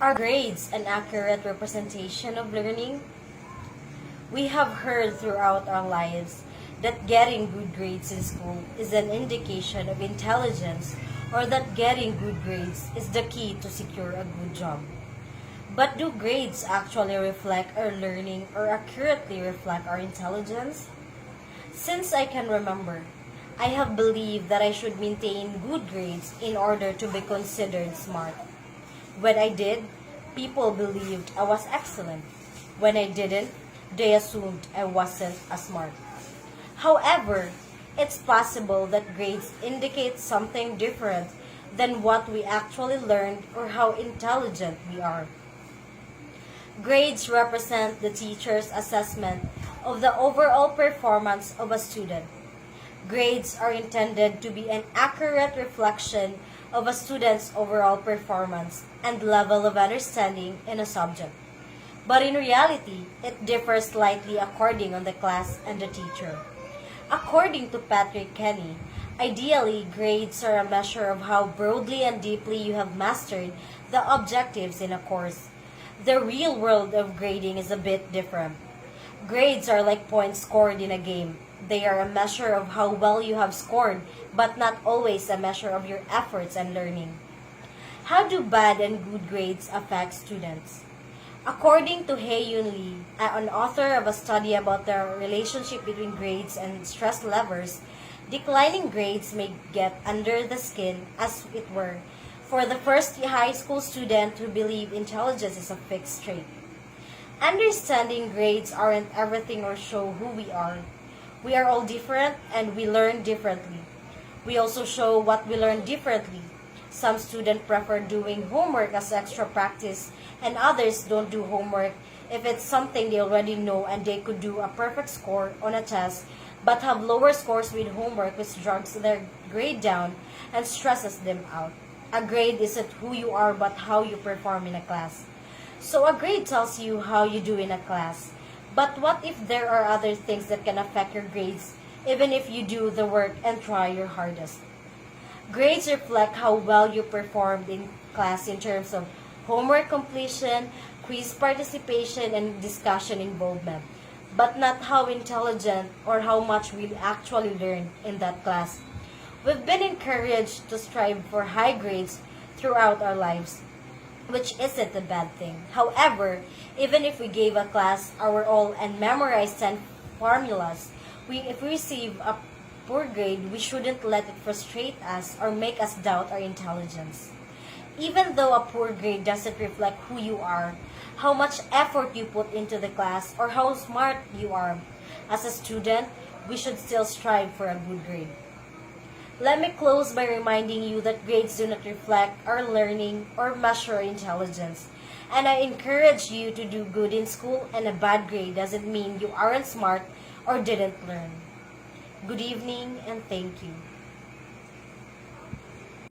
Are grades an accurate representation of learning? We have heard throughout our lives that getting good grades in school is an indication of intelligence or that getting good grades is the key to secure a good job. But do grades actually reflect our learning or accurately reflect our intelligence? Since I can remember, I have believed that I should maintain good grades in order to be considered smart. When I did, people believed I was excellent. When I didn't, they assumed I wasn't as smart. However, it's possible that grades indicate something different than what we actually learned or how intelligent we are. Grades represent the teacher's assessment of the overall performance of a student. Grades are intended to be an accurate reflection of a student's overall performance and level of understanding in a subject. But in reality, it differs slightly according on the class and the teacher. According to Patrick Kenny, ideally, grades are a measure of how broadly and deeply you have mastered the objectives in a course. The real world of grading is a bit different. Grades are like points scored in a game. They are a measure of how well you have scored, but not always a measure of your efforts and learning. How do bad and good grades affect students? According to Hae-Yoon Lee, an author of a study about the relationship between grades and stress levels, declining grades may get under the skin, as it were, for the first high school student who believe intelligence is a fixed trait. Understanding grades aren't everything or show who we are. We are all different and we learn differently. We also show what we learn differently. Some students prefer doing homework as extra practice and others don't do homework if it's something they already know and they could do a perfect score on a test but have lower scores with homework which drags their grade down and stresses them out. A grade isn't who you are but how you perform in a class. So a grade tells you how you do in a class. But what if there are other things that can affect your grades even if you do the work and try your hardest? Grades reflect how well you performed in class in terms of homework completion, quiz participation, and discussion involvement, but not how intelligent or how much we actually learned in that class. We've been encouraged to strive for high grades throughout our lives, which isn't a bad thing. However, even if we gave a class our all and memorized 10 formulas, if we receive a poor grade, we shouldn't let it frustrate us or make us doubt our intelligence. Even though a poor grade doesn't reflect who you are, how much effort you put into the class, or how smart you are, as a student, we should still strive for a good grade. Let me close by reminding you that grades do not reflect our learning or measure our intelligence. And I encourage you to do good in school, and a bad grade doesn't mean you aren't smart or didn't learn. Good evening and thank you.